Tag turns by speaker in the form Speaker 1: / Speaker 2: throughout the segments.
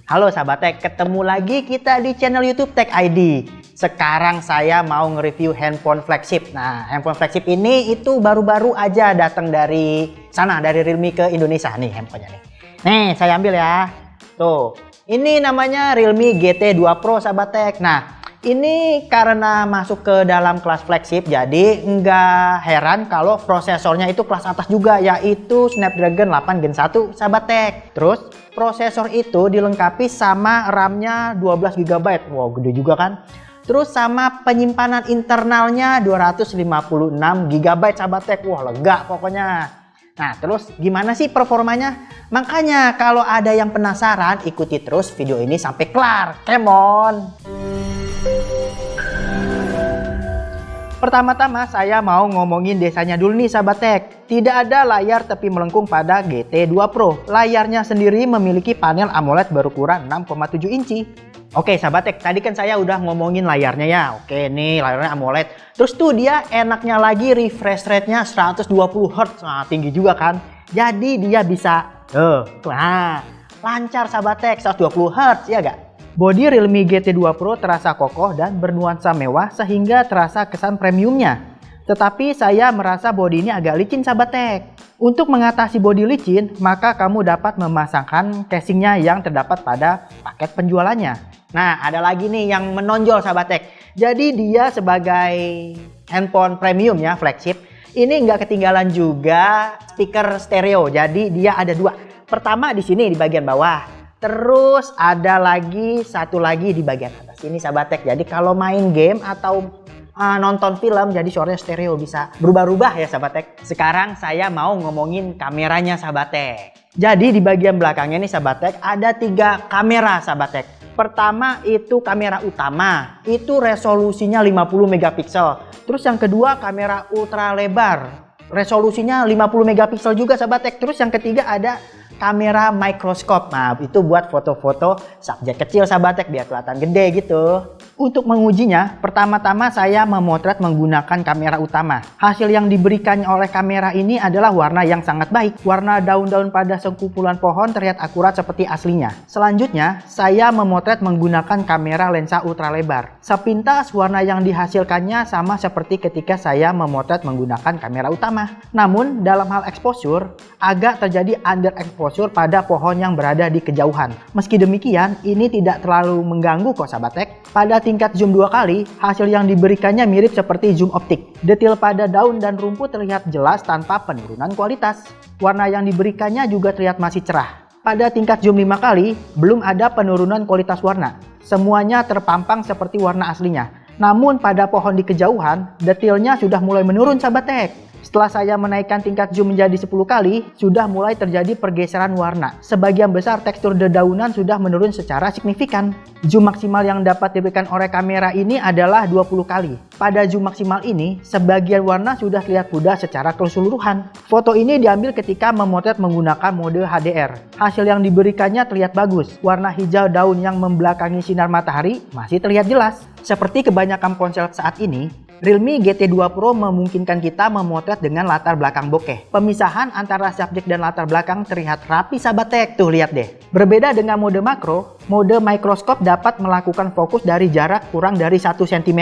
Speaker 1: Halo sahabat Tech, ketemu lagi kita di channel YouTube Tech ID. Sekarang saya mau nge-review handphone flagship. Nah, handphone flagship ini itu baru-baru aja datang dari sana, dari Realme ke Indonesia nih handphonenya nih. Nih, saya ambil ya. Tuh, ini namanya Realme GT 2 Pro sahabat Tech. Nah, ini karena masuk ke dalam kelas flagship, jadi nggak heran kalau prosesornya itu kelas atas juga, yaitu Snapdragon 8 Gen 1 sahabat Tech. Terus prosesor itu dilengkapi sama RAM-nya 12 GB. Wow, gede juga kan? Terus sama penyimpanan internalnya 256 GB sahabat Tech. Wah, lega pokoknya. Nah, terus gimana sih performanya? Makanya kalau ada yang penasaran, ikuti terus video ini sampai kelar. Come on! Pertama-tama saya mau ngomongin desainnya dulu nih sahabat Tech. Tidak ada layar tepi melengkung pada GT 2 Pro. Layarnya sendiri memiliki panel AMOLED berukuran 6,7 inci. Oke sahabat Tech, tadi kan saya udah ngomongin layarnya ya. Oke nih layarnya AMOLED. Terus tuh dia enaknya lagi refresh rate-nya 120 Hz. Nah, tinggi juga kan. Jadi dia bisa lancar sahabat Tech 120 Hz ya gak? Bodi Realme GT 2 Pro terasa kokoh dan bernuansa mewah sehingga terasa kesan premiumnya. Tetapi saya merasa bodi ini agak licin sahabat Tech. Untuk mengatasi bodi licin, maka kamu dapat memasangkan casingnya yang terdapat pada paket penjualannya. Nah, ada lagi nih yang menonjol sahabat Tech. Jadi dia sebagai handphone premium ya, flagship. Ini nggak ketinggalan juga speaker stereo. Jadi dia ada dua. Pertama di sini di bagian bawah. Terus ada lagi satu lagi di bagian atas ini sahabat Tech. Jadi kalau main game atau nonton film jadi suaranya stereo, bisa berubah-ubah ya sahabat Tech. Sekarang saya mau ngomongin kameranya sahabat Tech. Jadi di bagian belakangnya nih sahabat Tech ada 3 kamera sahabat Tech. Pertama itu kamera utama, itu resolusinya 50 megapiksel. Terus yang kedua kamera ultra lebar, resolusinya 50 megapiksel juga sahabat Tech. Terus yang ketiga ada kamera microscope. Nah, itu buat foto-foto subjek kecil sahabat Tech biar kelihatan gede gitu. Untuk mengujinya, pertama-tama saya memotret menggunakan kamera utama. Hasil yang diberikan oleh kamera ini adalah warna yang sangat baik. Warna daun-daun pada sekumpulan pohon terlihat akurat seperti aslinya. Selanjutnya, saya memotret menggunakan kamera lensa ultra lebar. Sepintas warna yang dihasilkannya sama seperti ketika saya memotret menggunakan kamera utama. Namun, dalam hal exposure, agak terjadi underexposure pada pohon yang berada di kejauhan. Meski demikian, ini tidak terlalu mengganggu kok sahabat Tech. Pada tingkat zoom 2 kali, hasil yang diberikannya mirip seperti zoom optik. Detail pada daun dan rumput terlihat jelas tanpa penurunan kualitas. Warna yang diberikannya juga terlihat masih cerah. Pada tingkat zoom 5 kali, belum ada penurunan kualitas warna. Semuanya terpampang seperti warna aslinya. Namun pada pohon di kejauhan, detailnya sudah mulai menurun sahabat Tech. Setelah saya menaikkan tingkat zoom menjadi 10 kali, sudah mulai terjadi pergeseran warna. Sebagian besar tekstur dedaunan sudah menurun secara signifikan. Zoom maksimal yang dapat diberikan oleh kamera ini adalah 20 kali. Pada zoom maksimal ini, sebagian warna sudah terlihat mudah secara keseluruhan. Foto ini diambil ketika memotret menggunakan mode HDR. Hasil yang diberikannya terlihat bagus. Warna hijau daun yang membelakangi sinar matahari masih terlihat jelas. Seperti kebanyakan ponsel saat ini, Realme GT 2 Pro memungkinkan kita memotret dengan latar belakang bokeh. Pemisahan antara subjek dan latar belakang terlihat rapi sahabat Tech. Tuh lihat deh. Berbeda dengan mode makro, mode microscope dapat melakukan fokus dari jarak kurang dari 1 cm.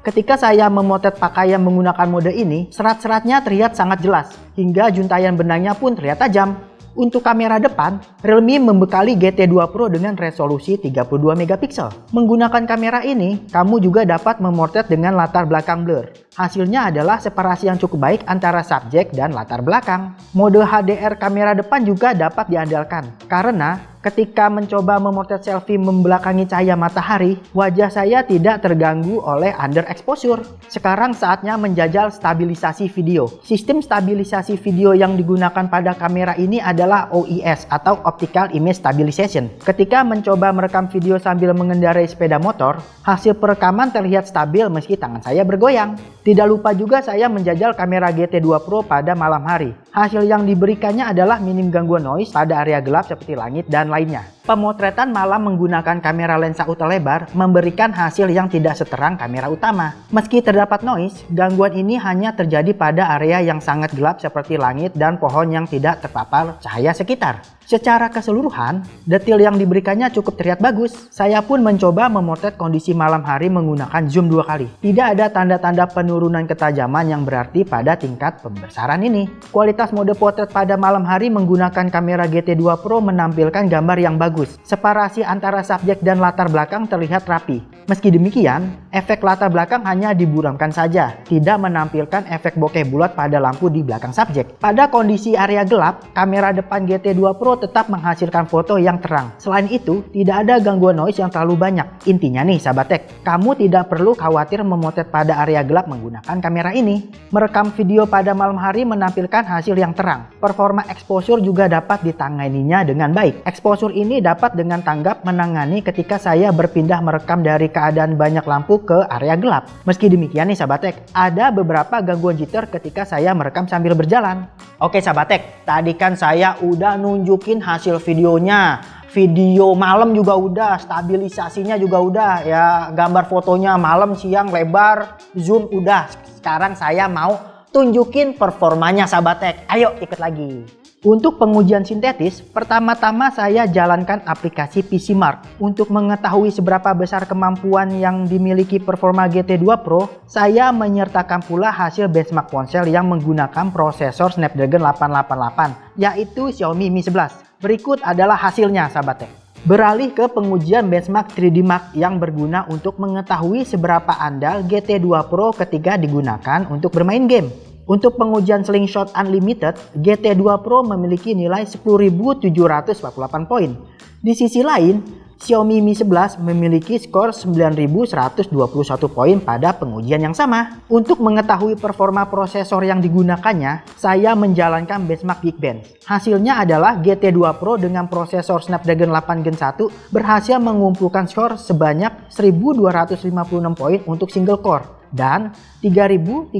Speaker 1: Ketika saya memotret pakaian menggunakan mode ini, serat-seratnya terlihat sangat jelas. Hingga juntayan benangnya pun terlihat tajam. Untuk kamera depan, Realme membekali GT 2 Pro dengan resolusi 32 megapiksel. Menggunakan kamera ini, kamu juga dapat memotret dengan latar belakang blur. Hasilnya adalah separasi yang cukup baik antara subjek dan latar belakang. Mode HDR kamera depan juga dapat diandalkan, karena ketika mencoba memotret selfie membelakangi cahaya matahari, wajah saya tidak terganggu oleh underexposure. Sekarang saatnya menjajal stabilisasi video. Sistem stabilisasi video yang digunakan pada kamera ini adalah OIS atau Optical Image Stabilization. Ketika mencoba merekam video sambil mengendarai sepeda motor, hasil perekaman terlihat stabil meski tangan saya bergoyang. Tidak lupa juga saya menjajal kamera GT 2 Pro pada malam hari. Hasil yang diberikannya adalah minim gangguan noise pada area gelap seperti langit dan lainnya. Pemotretan malam menggunakan kamera lensa ultralebar memberikan hasil yang tidak seterang kamera utama. Meski terdapat noise, gangguan ini hanya terjadi pada area yang sangat gelap seperti langit dan pohon yang tidak terpapar cahaya sekitar. Secara keseluruhan, detail yang diberikannya cukup terlihat bagus. Saya pun mencoba memotret kondisi malam hari menggunakan zoom 2 kali. Tidak ada tanda-tanda penurunan ketajaman yang berarti pada tingkat pembesaran ini. Kualitas mode potret pada malam hari menggunakan kamera GT2 Pro menampilkan gambar yang bagus. Separasi antara subjek dan latar belakang terlihat rapi. Meski demikian, efek latar belakang hanya diburamkan saja, tidak menampilkan efek bokeh bulat pada lampu di belakang subjek. Pada kondisi area gelap, kamera depan GT2 Pro tetap menghasilkan foto yang terang. Selain itu, tidak ada gangguan noise yang terlalu banyak. Intinya nih sahabat tech, kamu tidak perlu khawatir memotret pada area gelap menggunakan kamera ini. Merekam video pada malam hari menampilkan hasil yang terang. Performa exposure juga dapat ditanganinya dengan baik. Exposure ini dapat dengan tanggap menangani ketika saya berpindah merekam dari keadaan banyak lampu ke area gelap. Meski demikian nih sahabat tech, ada beberapa gangguan jitter ketika saya merekam sambil berjalan. Oke sahabat tech, tadi kan saya udah nunjukin hasil videonya. Video malam juga udah, stabilisasinya juga udah ya, gambar fotonya malam, siang, lebar, zoom udah. Sekarang saya mau tunjukin performanya sahabat tech. Ayo ikut lagi. Untuk pengujian sintetis, pertama-tama saya jalankan aplikasi PCMark. Untuk mengetahui seberapa besar kemampuan yang dimiliki performa GT2 Pro, saya menyertakan pula hasil benchmark ponsel yang menggunakan prosesor Snapdragon 888, yaitu Xiaomi Mi 11. Berikut adalah hasilnya sahabat tech. Beralih ke pengujian benchmark 3D Mark yang berguna untuk mengetahui seberapa andal GT2 Pro ketika digunakan untuk bermain game. Untuk pengujian Slingshot Unlimited, GT2 Pro memiliki nilai 10.748 poin. Di sisi lain, Xiaomi Mi 11 memiliki skor 9.121 poin pada pengujian yang sama. Untuk mengetahui performa prosesor yang digunakannya, saya menjalankan benchmark Geekbench. Hasilnya adalah GT2 Pro dengan prosesor Snapdragon 8 Gen 1 berhasil mengumpulkan skor sebanyak 1.256 poin untuk single core dan 3.389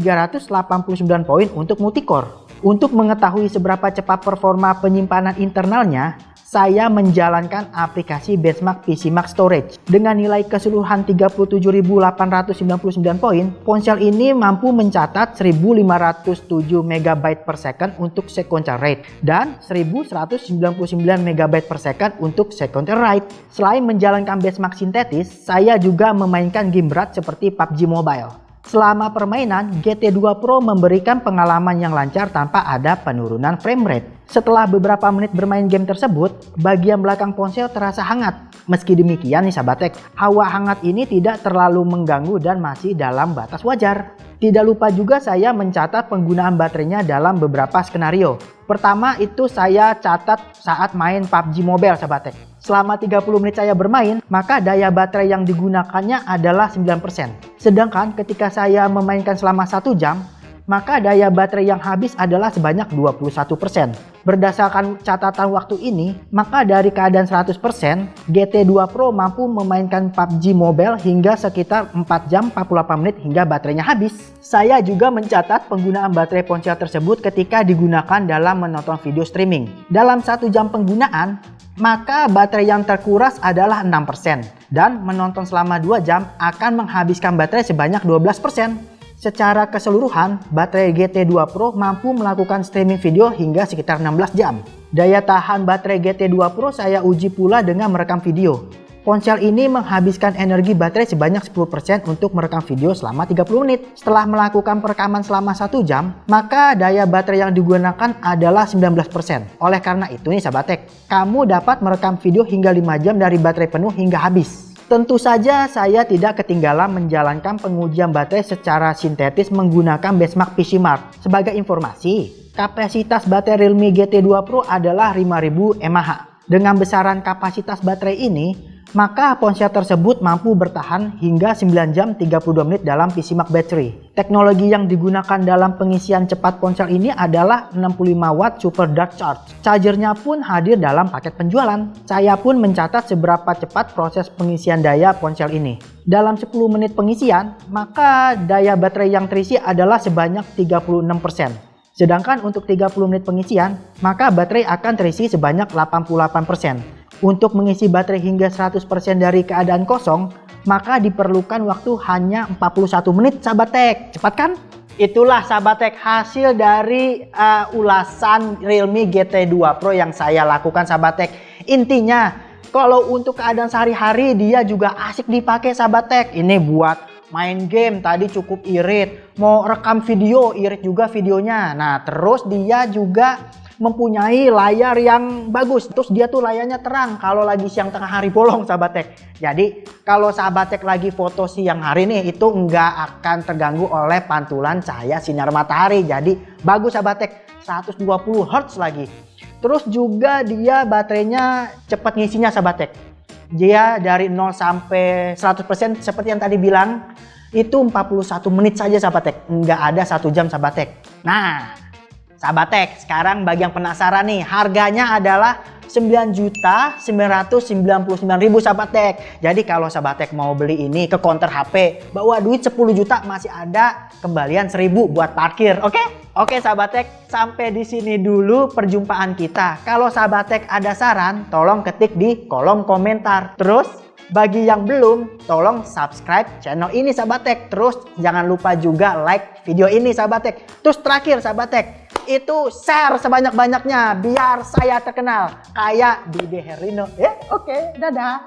Speaker 1: poin untuk multicore. Untuk mengetahui seberapa cepat performa penyimpanan internalnya, saya menjalankan aplikasi benchmark PCMark Storage. Dengan nilai keseluruhan 37.899 poin, ponsel ini mampu mencatat 1.507 MB per second untuk sequential read dan 1.199 MB per second untuk sequential write. Selain menjalankan benchmark sintetis, saya juga memainkan game berat seperti PUBG Mobile. Selama permainan, GT2 Pro memberikan pengalaman yang lancar tanpa ada penurunan frame rate. Setelah beberapa menit bermain game tersebut, bagian belakang ponsel terasa hangat. Meski demikian nih sahabat tech, hawa hangat ini tidak terlalu mengganggu dan masih dalam batas wajar. Tidak lupa juga saya mencatat penggunaan baterainya dalam beberapa skenario. Pertama itu saya catat saat main PUBG Mobile sahabat tech. Selama 30 menit saya bermain, maka daya baterai yang digunakannya adalah 9%. Sedangkan ketika saya memainkan selama 1 jam, maka daya baterai yang habis adalah sebanyak 21%. Berdasarkan catatan waktu ini, maka dari keadaan 100%, GT2 Pro mampu memainkan PUBG Mobile hingga sekitar 4 jam 48 menit hingga baterainya habis. Saya juga mencatat penggunaan baterai ponsel tersebut ketika digunakan dalam menonton video streaming. Dalam 1 jam penggunaan, maka baterai yang terkuras adalah 6% dan menonton selama 2 jam akan menghabiskan baterai sebanyak 12%. Secara keseluruhan, baterai GT2 Pro mampu melakukan streaming video hingga sekitar 16 jam. Daya tahan baterai GT2 Pro saya uji pula dengan merekam video. Ponsel ini menghabiskan energi baterai sebanyak 10% untuk merekam video selama 30 menit. Setelah melakukan perekaman selama 1 jam, maka daya baterai yang digunakan adalah 19%. Oleh karena itu nih sahabat tech, kamu dapat merekam video hingga 5 jam dari baterai penuh hingga habis. Tentu saja saya tidak ketinggalan menjalankan pengujian baterai secara sintetis menggunakan benchmark PCMark. Sebagai informasi, kapasitas baterai Realme GT2 Pro adalah 5000 mAh. Dengan besaran kapasitas baterai ini, maka ponsel tersebut mampu bertahan hingga 9 jam 32 menit dalam PCMark Battery. Teknologi yang digunakan dalam pengisian cepat ponsel ini adalah 65 watt Super Dart Charge. Chargernya pun hadir dalam paket penjualan. Saya pun mencatat seberapa cepat proses pengisian daya ponsel ini. Dalam 10 menit pengisian, maka daya baterai yang terisi adalah sebanyak 36%. Sedangkan untuk 30 menit pengisian, maka baterai akan terisi sebanyak 88%. Untuk mengisi baterai hingga 100% dari keadaan kosong, maka diperlukan waktu hanya 41 menit sahabat tek. Cepat kan? Itulah sahabat tek hasil dari ulasan Realme GT2 Pro yang saya lakukan sahabat tek. Intinya, kalau untuk keadaan sehari-hari dia juga asik dipakai sahabat tek. Ini buat main game tadi cukup irit, mau rekam video irit juga videonya. Nah terus dia juga mempunyai layar yang bagus, terus dia tuh layarnya terang kalau lagi siang tengah hari bolong sahabat tek. Jadi kalau sahabat tek lagi foto siang hari nih, itu nggak akan terganggu oleh pantulan cahaya sinar matahari. Jadi bagus sahabat tek, 120 Hz lagi. Terus juga dia baterainya cepat ngisinya sahabat tek. Dia dari 0 sampai 100% seperti yang tadi bilang itu 41 menit saja sahabat tek, nggak ada 1 jam sahabat tek. Nah sahabat tek, sekarang bagi yang penasaran nih, harganya adalah 9.999.000 sahabat tek. Jadi kalau sahabat tek mau beli ini ke counter HP, bawa duit 10 juta masih ada kembalian 1.000 buat parkir. Oke sahabat tek, sampai di sini dulu perjumpaan kita. Kalau sahabat tek ada saran, tolong ketik di kolom komentar. Terus bagi yang belum, tolong subscribe channel ini sahabat tek. Terus jangan lupa juga like video ini sahabat tek. Terus terakhir sahabat tek, itu share sebanyak-banyaknya biar saya terkenal kayak Dude Herlino. Oke, dadah.